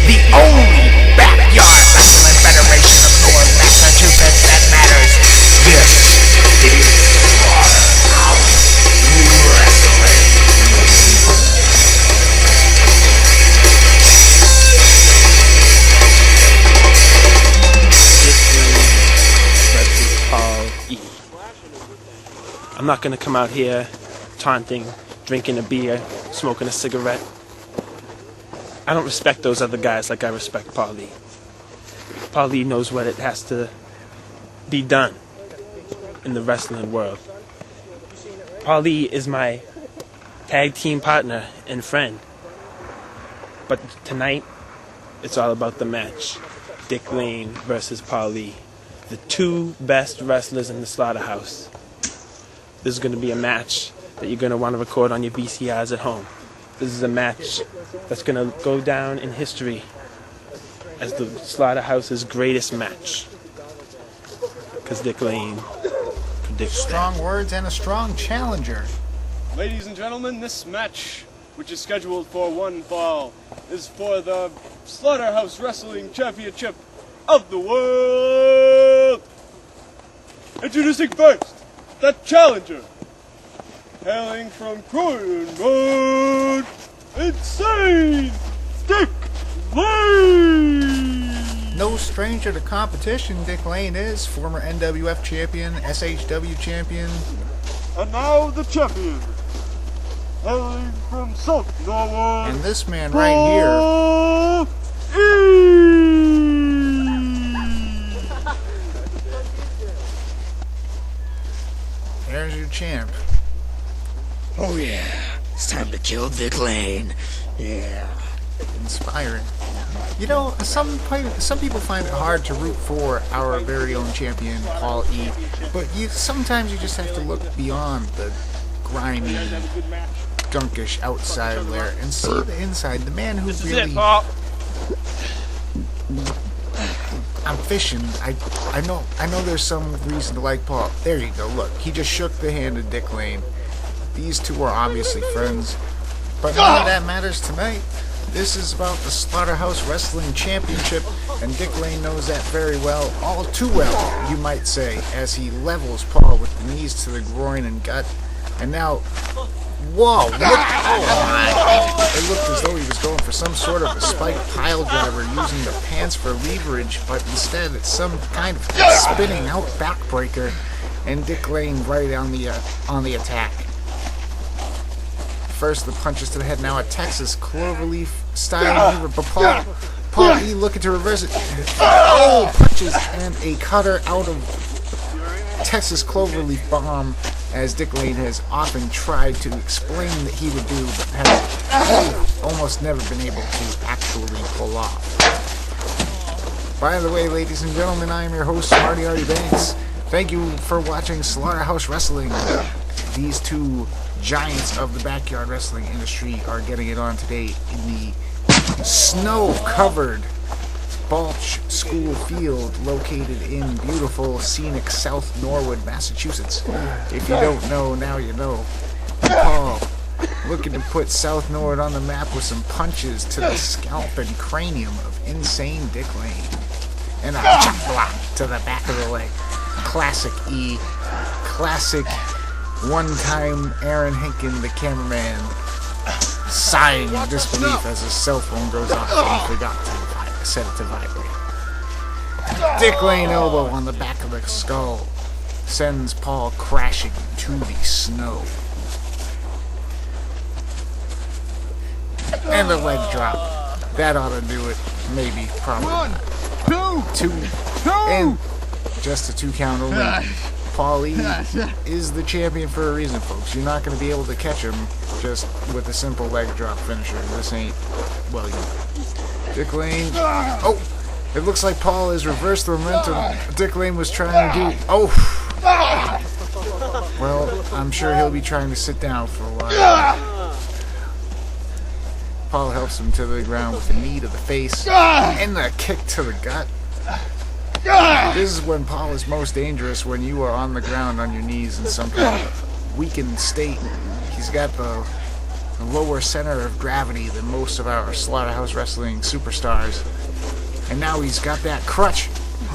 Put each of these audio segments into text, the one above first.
the only backyard wrestling federation of North Massachusetts that matters. This is Wrestling. Versus Paul E. I'm not gonna come out here taunting, drinking a beer, smoking a cigarette. I don't respect those other guys like I respect Paul Lee. Paul Lee knows what it has to be done in the wrestling world. Paul Lee is my tag team partner and friend. But tonight, it's all about the match. Dick Lane versus Paul Lee. The two best wrestlers in the slaughterhouse. This is going to be a match that you're going to want to record on your VCRs at home. This is a match that's going to go down in history as the slaughterhouse's greatest match. Because Dick Lane predicts strong that. words and a strong challenger. Ladies and gentlemen, this match, which is scheduled for one fall, is for the Slaughterhouse Wrestling Championship of the world. Introducing first, the challenger, hailing from Croydon Road, Insane Dick Lane. No stranger to competition, Dick Lane is former NWF champion, SHW champion. And now the champion, hailing from South Norwood. And this man right here, there's your champ. Oh yeah, it's time to kill Dick Lane. Yeah. Inspiring. You know, some people find it hard to root for our very own champion, Paul E. But sometimes you just have to look beyond the grimy, gunkish outside there and see the inside. The man who really... I'm fishing. I know there's some reason to like Paul. There you go. Look, he just shook the hand of Dick Lane. These two are obviously friends, but none of that matters tonight. This is about the Slaughterhouse Wrestling Championship, and Dick Lane knows that very well, all too well, you might say, as he levels Paul with the knees to the groin and gut. And now, whoa, look, it looked as though he was going for some sort of a spike pile driver using the pants for leverage, but instead it's some kind of spinning out backbreaker, and Dick Lane right on the attack. First, the punches to the head. Now a Texas cloverleaf style lever, but Paul E looking to reverse it. Oh, punches and a cutter out of Texas cloverleaf bomb, as Dick Lane has often tried to explain that he would do, but has almost never been able to actually pull off. By the way, ladies and gentlemen, I am your host, Marty Banks. Thank you for watching Slaughterhouse Wrestling. These two giants of the backyard wrestling industry are getting it on today in the snow-covered Balch School Field located in beautiful, scenic South Norwood, Massachusetts. If you don't know, now you know. Paul looking to put South Norwood on the map with some punches to the scalp and cranium of Insane Dick Lane. And a chop block to the back of the leg. Classic E. Classic one-time Aaron Hinkin, the cameraman, sighing in disbelief as his cell phone goes off and he forgot to set it to vibrate. Dick Lane elbow on the back of the skull sends Paul crashing to the snow. And the leg drop. That ought to do it. Maybe, probably not. Two. And just a 2 count only. Paul E is the champion for a reason, folks. You're not going to be able to catch him just with a simple leg drop finisher. This ain't, well, you know. Dick Lane. Oh, it looks like Paul has reversed the momentum Dick Lane was trying to do. Oh. Well, I'm sure he'll be trying to sit down for a while. Paul helps him to the ground with a knee to the face and a kick to the gut. This is when Paul is most dangerous, when you are on the ground on your knees in some kind of weakened state. He's got the lower center of gravity than most of our Slaughterhouse Wrestling superstars. And now he's got that crutch.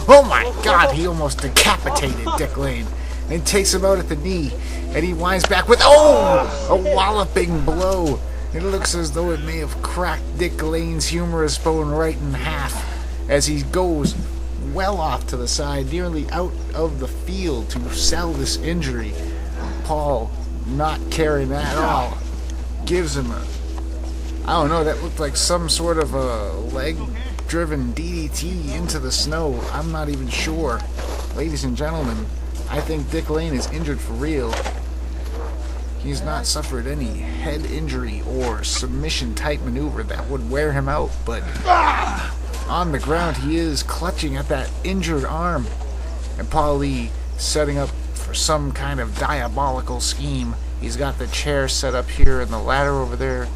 Oh my God, he almost decapitated Dick Lane. And takes him out at the knee. And he winds back with, a walloping blow. It looks as though it may have cracked Dick Lane's humerus bone right in half as he goes well off to the side, nearly out of the field to sell this injury. Paul, not caring at all, gives him I don't know, that looked like some sort of a leg-driven DDT into the snow. I'm not even sure. Ladies and gentlemen, I think Dick Lane is injured for real. He's not suffered any head injury or submission-type maneuver that would wear him out, but on the ground he is clutching at that injured arm. And Paul Lee setting up for some kind of diabolical scheme. He's got the chair set up here and the ladder over there.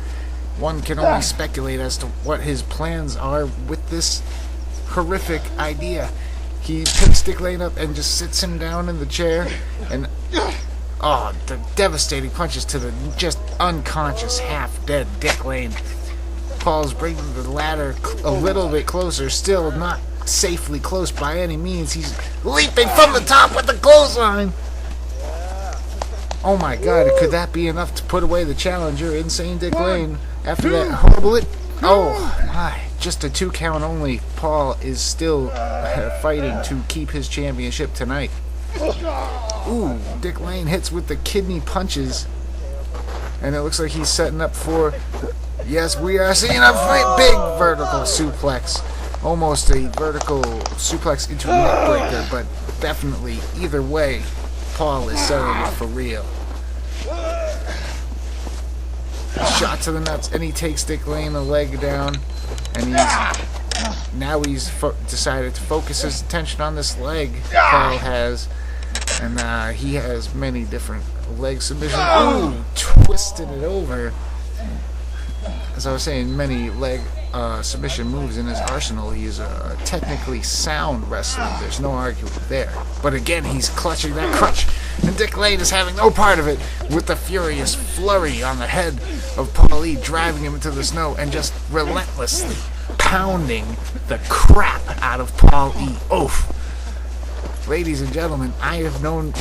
One can only speculate as to what his plans are with this horrific idea. He picks Dick Lane up and just sits him down in the chair, and the devastating punches to the just unconscious, half-dead Dick Lane. Paul's bringing the ladder a little bit closer, still not safely close by any means. He's leaping from the top with the clothesline. Oh my God, could that be enough to put away the challenger, Insane Dick Lane, after that horrible hit? Oh my, just a 2 count only. Paul is still fighting to keep his championship tonight. Ooh, Dick Lane hits with the kidney punches. And it looks like he's setting up for... Yes, we are seeing a big vertical suplex. Almost a vertical suplex into a neck breaker, but definitely, either way, Paul is selling it for real. Shot to the nuts, and he takes Dick Lane a leg down. And now he's decided to focus his attention on this leg Paul has. And he has many different leg submissions. Ooh, twisting it over. As I was saying, many leg submission moves in his arsenal. He's a technically sound wrestler. There's no argument there. But again, he's clutching that crutch. And Dick Lane is having no part of it with the furious flurry on the head of Paul Lee, driving him into the snow and just relentlessly pounding the crap out of Paul E. Oof. Ladies and gentlemen, I have known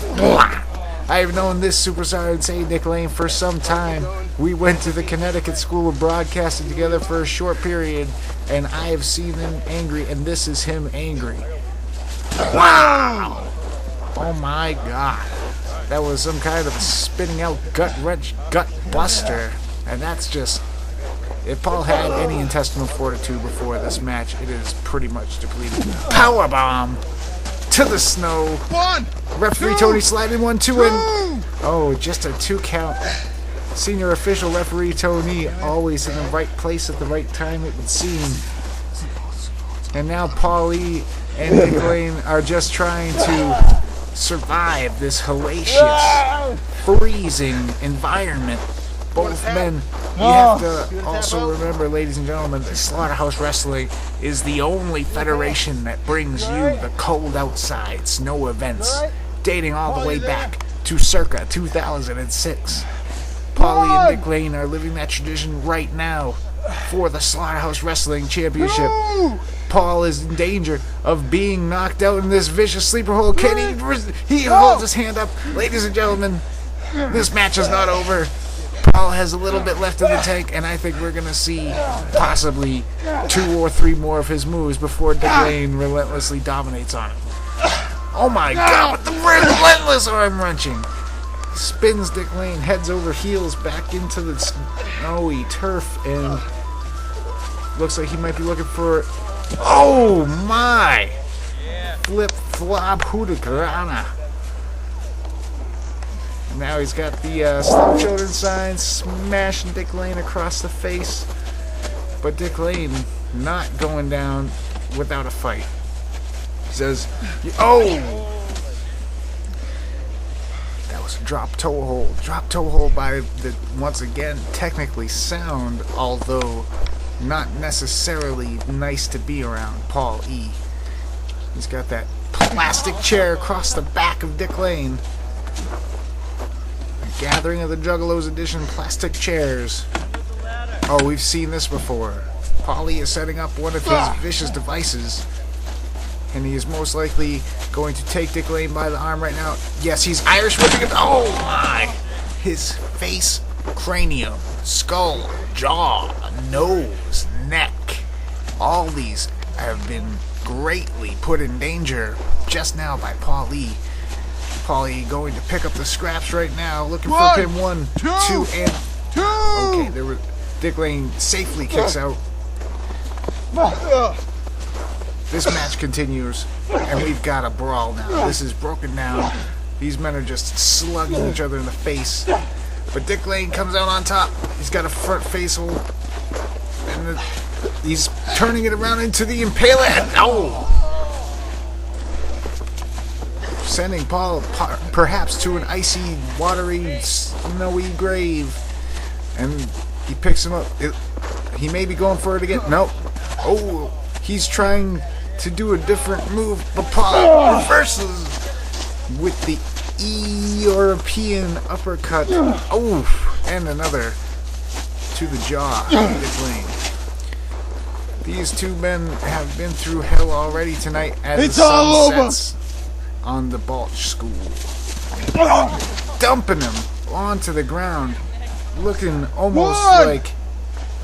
this superstar Insane Dick Lane for some time. We went to the Connecticut School of Broadcasting together for a short period, and I have seen him angry, and this is him angry. Wow! Oh my God. That was some kind of spinning out gut wrench, gut buster. And that's just... If Paul had any intestinal fortitude before this match, it is pretty much depleted. Powerbomb to the snow. Referee Tony sliding 1, 2, and... Oh, just a 2 count. Senior official referee Tony, always in the right place at the right time, it would seem. And now Paul Lee and Dick Lane are just trying to survive this hellacious, freezing environment. Both men, you have to also remember, ladies and gentlemen, that Slaughterhouse Wrestling is the only federation that brings you the cold outside snow events, dating all the way back to circa 2006. Paulie and Dick Lane are living that tradition right now for the Slaughterhouse Wrestling Championship. Paul is in danger of being knocked out in this vicious sleeper hold. Can he holds his hand up. Ladies and gentlemen, this match is not over. Paul has a little bit left in the tank, and I think we're going to see possibly 2 or 3 more of his moves before Dick Lane relentlessly dominates on him. Oh my God, with the relentless arm wrenching. Spins Dick Lane, heads over heels back into the snowy turf, and looks like he might be looking for... Oh my! Flip-flop Hurricanrana. Now he's got the Slow Children sign, smashing Dick Lane across the face. But Dick Lane not going down without a fight. He says, oh! That was a drop toe hold. Drop toe hold by the, once again, technically sound, although not necessarily nice to be around, Paul E. He's got that plastic chair across the back of Dick Lane. Gathering of the Juggalos edition plastic chairs. Oh, we've seen this before. Paulie is setting up one of his vicious devices. And he is most likely going to take Dick Lane by the arm right now. Yes, he's Irish whipping him. Oh my! His face, cranium, skull, jaw, nose, neck. All these have been greatly put in danger just now by Paulie. Paulie going to pick up the scraps right now, looking for pin 1, 2, and... Okay, Dick Lane safely kicks out. This match continues, and we've got a brawl now. This is broken down. These men are just slugging each other in the face. But Dick Lane comes out on top. He's got a front face hold, and he's turning it around into the impaler. Oh! Sending Paul perhaps to an icy, watery, snowy grave. And he picks him up. He may be going for it again. Nope. Oh, he's trying to do a different move. But Paul reverses with the European uppercut. Oh, and another to the jaw. Dick Lane. These two men have been through hell already tonight as the sun sets on the Balch School. Dumping him onto the ground, looking almost like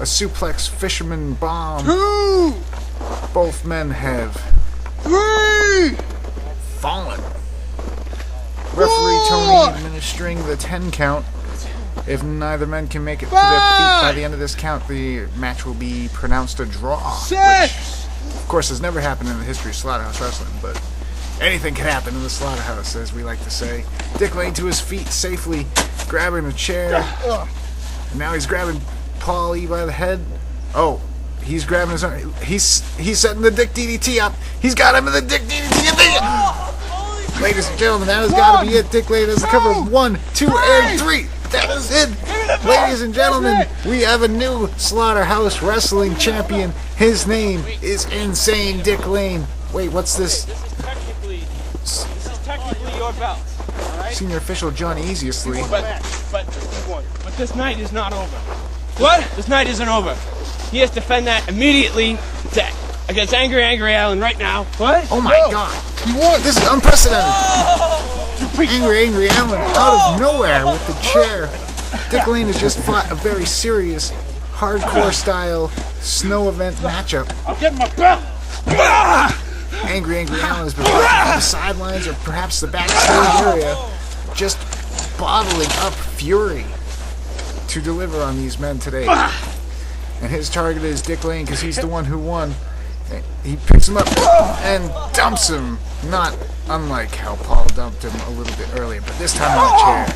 a suplex fisherman bomb. Both men have fallen. Referee Tony administering the 10 count. If neither man can make it to their feet by the end of this count, the match will be pronounced a draw. Which, of course, has never happened in the history of Slaughterhouse Wrestling, but anything can happen in the Slaughterhouse, as we like to say. Dick Lane to his feet safely, grabbing a chair. And now he's grabbing Paulie by the head. Oh, he's grabbing his arm. He's setting the Dick DDT up. He's got him in the Dick DDT. Ladies and gentlemen, that has got to be it. Dick Lane has the cover of 1, 2, and 3. That is it. Ladies and gentlemen, we have a new Slaughterhouse Wrestling champion. His name is Insane Dick Lane. Wait, what's this? This is technically your belt. All right? Senior official John Easiesley. But this night is not over. What? This night isn't over. He has to defend that immediately against Angry Allen right now. What? Oh my God! He won. This is unprecedented. Angry Allen out of nowhere with the chair. Dick Lane has just fought a very serious, hardcore style snow event matchup. I'll get my belt. Angry Allen has been watching from the sidelines or perhaps the backstage area, just bottling up fury to deliver on these men today. And his target is Dick Lane because he's the one who won. He picks him up and dumps him, not unlike how Paul dumped him a little bit earlier, but this time on the chair.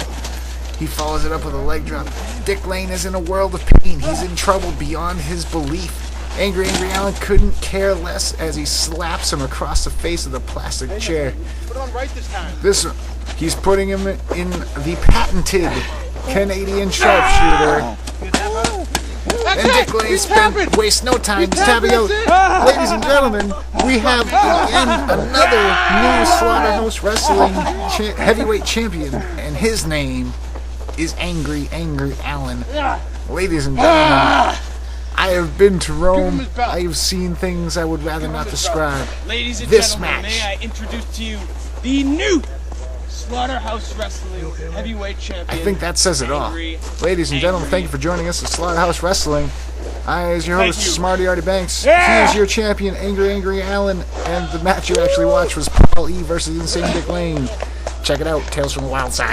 He follows it up with a leg drop. Dick Lane is in a world of pain. He's in trouble beyond his belief. Angry Allen couldn't care less as he slaps him across the face of the plastic chair. Put it on right this time. He's putting him in the patented Canadian sharpshooter. And Dick Lane wastes no time. He's tapping out. Ladies and gentlemen, we have again another new Slaughterhouse Wrestling heavyweight champion, and his name is Angry Allen. Ladies and gentlemen, I have been to Rome. I have seen things I would rather not describe. Ladies and This gentlemen, match. may I introduce to you the new Slaughterhouse Wrestling heavyweight champion. I think that says it all. Ladies and gentlemen, thank you for joining us at Slaughterhouse Wrestling. I, as your host, Smarty Artie Banks. He is your champion, Angry Allen, and the match you actually watched was Paul E versus Insane Dick Lane. Check it out, Tales from the Wild Side.